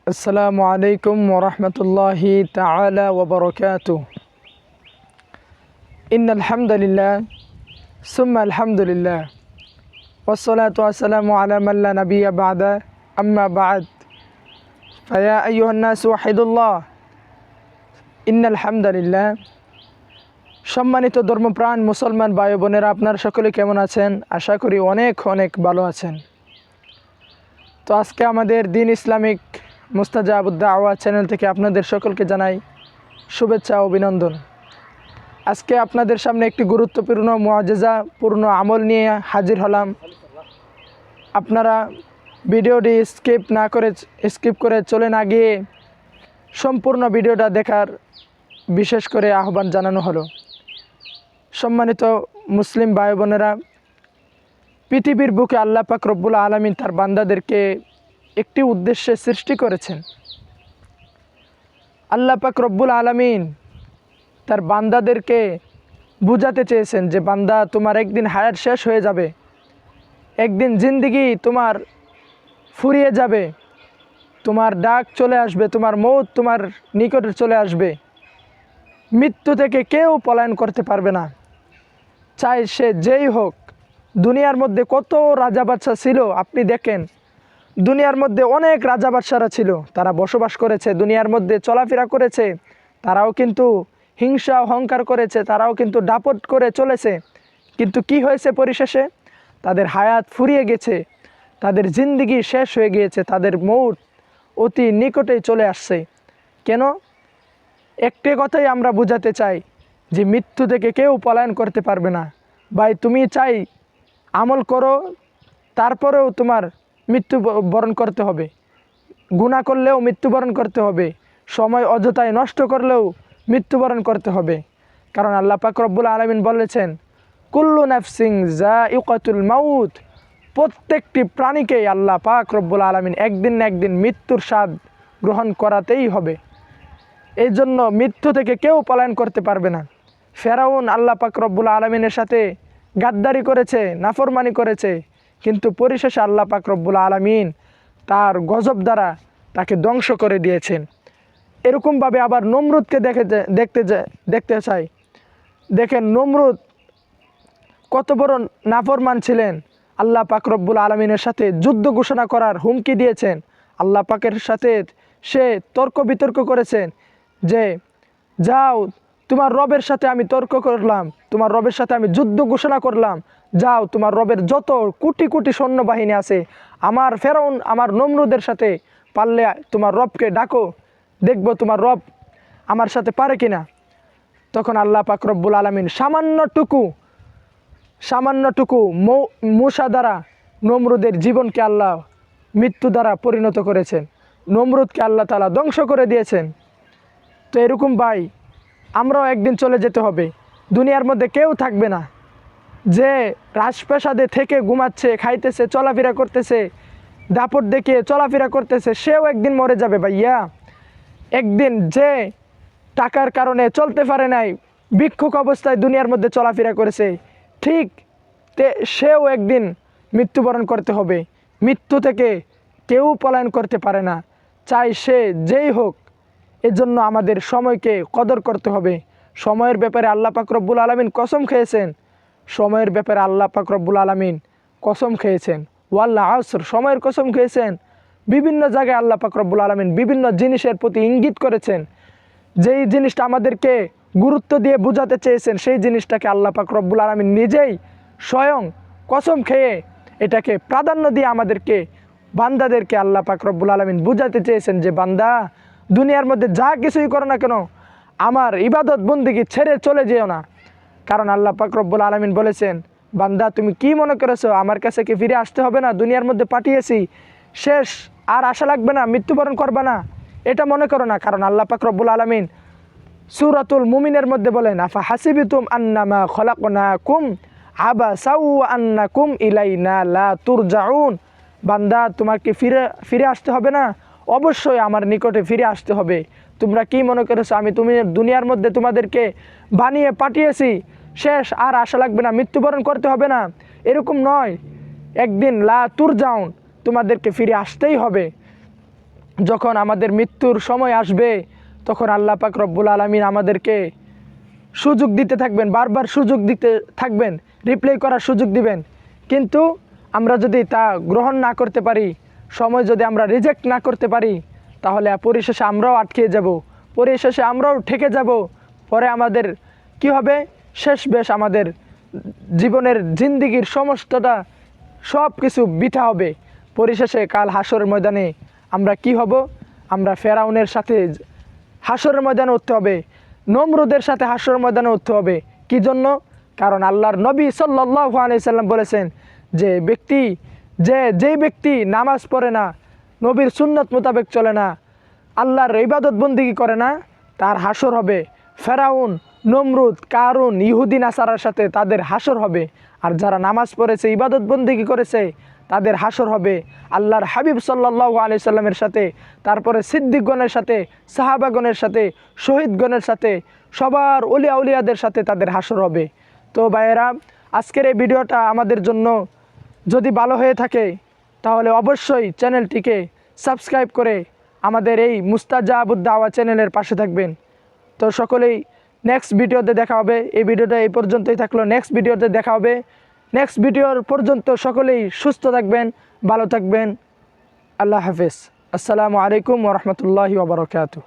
আসসালামু আলাইকুম ওরহমতুল্লাহি তাআলা ওয়া বারাকাতুহু। ইন্নাল হামদুলিল্লাহ সুম্মা আলহামদুলিল্লাহ ওয়াসসালাতু ওয়াসসালামু আলা মান লা নাবিয়্যা বা'দা আম্মা বা'দ ফায়া আইয়ুহান নাসু ওয়াহিদুল্লাহ ইন্নাল হামদুলিল্লাহ। সম্মানিত ধর্মপ্রাণ মুসলমান ভাই বোনেরা, আপনারা সকলে কেমন আছেন? আশা করি অনেক অনেক ভালো আছেন। তো আজকে আমাদের দিন ইসলামিক মুস্তাজাবুদ দাওয়া চ্যানেল থেকে আপনাদের সকলকে জানাই শুভেচ্ছা ও অভিনন্দন। আজকে আপনাদের সামনে একটি গুরুত্বপূর্ণ মুআজিজাপূর্ণ আমল নিয়ে হাজির হলাম। আপনারা ভিডিওটি স্কিপ করে চলে না গিয়ে সম্পূর্ণ ভিডিওটা দেখার বিশেষ করে আহ্বান জানানো হলো। সম্মানিত মুসলিম ভাই বোনেরা, পৃথিবীর বুকে আল্লাহ পাক রব্বুল আলামিন তার বান্দাদেরকে একটি উদ্দেশ্যে সৃষ্টি করেছেন। আল্লাহ পাক রব্বুল আলামিন তার বান্দাদেরকে বুঝাতে চেয়েছেন যে বান্দা, তোমার একদিন হায়াত শেষ হয়ে যাবে, একদিন জিন্দেগি তোমার ফুরিয়ে যাবে, তোমার ডাক চলে আসবে, তোমার মৌত তোমার নিকটে চলে আসবে। মৃত্যু থেকে কেউ পলায়ন করতে পারবে না, চাই সে যেই হোক। দুনিয়ার মধ্যে কত রাজা বাদশা ছিল, আপনি দেখেন দুনিয়ার মধ্যে অনেক রাজা বাদশারা ছিল, তারা বসবাস করেছে, দুনিয়ার মধ্যে চলাফেরা করেছে, তারাও কিন্তু হিংসা অহংকার করেছে, তারাও কিন্তু দাপট করে চলেছে। কিন্তু কি হয়েছে পরিশেষে? তাদের হায়াত ফুরিয়ে গেছে, তাদের জিন্দেগি শেষ হয়ে গিয়েছে, তাদের মৌত অতি নিকটেই চলে আসছে। কেন? একটি কথাই আমরা বুঝাতে চাই যে মৃত্যু থেকে কেউ পলায়ন করতে পারবে না। ভাই, তুমি চাই আমল করো, তারপরেও তোমার মৃত্যুবরণ করতে হবে। গুনাহ করলেও মৃত্যুবরণ করতে হবে, সময় অযথায় নষ্ট করলেও মৃত্যুবরণ করতে হবে। কারণ আল্লাহ পাক রব্বুল আলামিন বলেছেন, কুল্লু নাফসিন যায়িকাতুল মাউত। প্রত্যেকটি প্রাণীকেই আল্লাহ পাক রব্বুল আলামিন একদিন না একদিন মৃত্যুর স্বাদ গ্রহণ করাতেই হবে। এই জন্য মৃত্যু থেকে কেউ পলায়ন করতে পারবে না। ফেরাউন আল্লাহ পাক রব্বুল আলামিনের সাথে গাদ্দারি করেছে, নাফরমানি করেছে, কিন্তু পরিশেষে আল্লাহ পাক রব্বুল আলামিন তার গজব দ্বারা তাকে ধ্বংস করে দিয়েছেন। এরকমভাবে আবার নমরুদকে দেখতে চাই। দেখেন নমরুদ কত বড় নাফরমান ছিলেন। আল্লাহ পাক রব্বুল আলামিনের সাথে যুদ্ধ ঘোষণা করার হুমকি দিয়েছেন। আল্লাহ পাকের সাথে সে তর্ক বিতর্ক করেছেন যে যাও, তোমার রবের সাথে আমি তর্ক করলাম, তোমার রবের সাথে আমি যুদ্ধ ঘোষণা করলাম, যাও তোমার রবের যত কোটি কোটি সৈন্যবাহিনী আছে, আমার ফেরাউন আমার নমরুদের সাথে পারলে তোমার রবকে ডাকো, দেখব তোমার রব আমার সাথে পারে কিনা। তখন আল্লাহ পাক রব্বুল আলামিন সামান্যটুকু মূসা দ্বারা নমরুদের জীবনকে আল্লাহ মৃত্যু দ্বারা পরিণত করেছেন, নমরুদকে আল্লাহ তাআলা ধ্বংস করে দিয়েছেন। তো এরকম ভাই, আমরাও একদিন চলে যেতে হবে, দুনিয়ার মধ্যে কেউ থাকবে না। যে রাজপ্রাসাদে থেকে ঘুমাচ্ছে, খাইতেছে, চলাফেরা করতেছে, দাপট দেখিয়ে চলাফেরা করতেছে, সেও একদিন মরে যাবে ভাইয়া। একদিন যে টাকার কারণে চলতে পারে নাই, ভিক্ষুক অবস্থায় দুনিয়ার মধ্যে চলাফেরা করেছে, ঠিক সেও একদিন মৃত্যুবরণ করতে হবে। মৃত্যু থেকে কেউ পলায়ন করতে পারে না, চাই সে যেই হোক। এজন্য আমাদের সময়কে কদর করতে হবে। সময়ের ব্যাপারে আল্লাহ পাক রব্বুল আলামিন কসম খেয়েছেন, সময়ের ব্যাপারে আল্লাহ পাক রব্বুল আলামিন কসম খেয়েছেন, ওয়াল্লা আসর, সময়ের কসম খেয়েছেন। বিভিন্ন জায়গায় আল্লাহ পাক রব্বুল আলামিন বিভিন্ন জিনিসের প্রতি ইঙ্গিত করেছেন। যেই জিনিসটা আমাদেরকে গুরুত্ব দিয়ে বোঝাতে চেয়েছেন, সেই জিনিসটাকে আল্লাহ পাক রব্বুল আলামিন নিজেই স্বয়ং কসম খেয়ে এটাকে প্রাধান্য দিয়ে আমাদেরকে বান্দাদেরকে আল্লাহ পাক রব্বুল আলামিন বুঝাতে চেয়েছেন যে বান্দা, দুনিয়ার মধ্যে যা কিছুই করো না কেন, আমার ইবাদত বন্দেগী ছেড়ে চলে যেও না। কারণ আল্লাহ পাক রব্বুল আলামিন বলেছেন, বান্দা তুমি কি মনে করেছো আমার কাছে কি ফিরে আসতে হবে না? দুনিয়ার মধ্যে পাঠিয়েছি, শেষ, আর আশা লাগবে না, মৃত্যুবরণ করবে না, এটা মনে করো না। কারণ আল্লাহ পাক রব্বুল আলামিন সূরাতুল মুমিনের মধ্যে বলেন, আফা হাসিবিতুম আন্নামা খলাকনাকুম আবাসা ওয়া আন্নাকুম ইলাইনা লা তুরজাউন। বান্দা, তোমাকে ফিরে আসতে হবে না? অবশ্যই আমার নিকটে ফিরে আসতে হবে। তোমরা কি মনে করেছো আমি দুনিয়ার মধ্যে তোমাদেরকে বানিয়ে পাঠিয়েছি, শেষ, আর আশা লাগবে না, মৃত্যুবরণ করতে হবে না? এরকম নয়। একদিন লা তুরজাউন, তোমাদেরকে ফিরে আসতেই হবে। যখন আমাদের মৃত্যুর সময় আসবে তখন আল্লাহ পাক রব্বুল আলামিন আমাদেরকে সুযোগ দিতে থাকবেন, বারবার সুযোগ দিতে থাকবেন, রিপ্লাই করার সুযোগ দিবেন। কিন্তু আমরা যদি তা গ্রহণ না করতে পারি, সময় যদি আমরা রিজেক্ট না করতে পারি, তাহলে পরিশেষে আমরাও আটকে যাব, পরিশেষে আমরাও ঠেকে যাব। পরে আমাদের কি হবে? শেষ বেশ আমাদের জীবনের জিন্দিগির সমস্তটা সব কিছু বৃথা হবে। পরিশেষে কাল হাসরের ময়দানে আমরা কি হব? আমরা ফেরাউনের সাথে হাসরের ময়দানে উঠতে হবে, নমরুদের সাথে হাসরের ময়দানে উঠতে হবে। কি জন্য? কারণ আল্লাহর নবী সাল্লাল্লাহু আলাইহি সাল্লাম বলেছেন যে যেই ব্যক্তি নামাজ পড়ে না, নবীর সুন্নত মোতাবেক চলে না, আল্লাহর ইবাদত বন্দিগি করে না, তার হাসর হবে ফেরাউন, নমরুদ, কারুন, ইহুদি নাসারার সাথে তাদের হাসর হবে। আর যারা নামাজ পড়েছে, ইবাদত বন্দিগি করেছে, তাদের হাসর হবে আল্লাহর হাবিব সাল্লাল্লাহু আলাইহি সাল্লামের সাথে, তারপরে সিদ্দিকগণের সাথে, সাহাবাগণের সাথে, শহীদগণের সাথে, সবার ওলিয়া উলিয়াদের সাথে তাদের হাসর হবে। তো ভাইয়েরা, আজকের এই ভিডিওটা আমাদের জন্য যদি ভালো হয়ে থাকে তাহলে অবশ্যই চ্যানেলটিকে সাবস্ক্রাইব করে আমাদের এই মুস্তাজাবুদ দাওয়া চ্যানেলের পাশে থাকবেন। তো সকলেই নেক্সট ভিডিওতে দেখা হবে। এই ভিডিওটা এই পর্যন্তই থাকলো, নেক্সট ভিডিওতে দেখা হবে। নেক্সট ভিডিওর পর্যন্ত সকলেই সুস্থ থাকবেন, ভালো থাকবেন। আল্লাহ হাফেজ। আসসালামু আলাইকুম ওয়া রাহমাতুল্লাহি ওয়া বারাকাতুহু।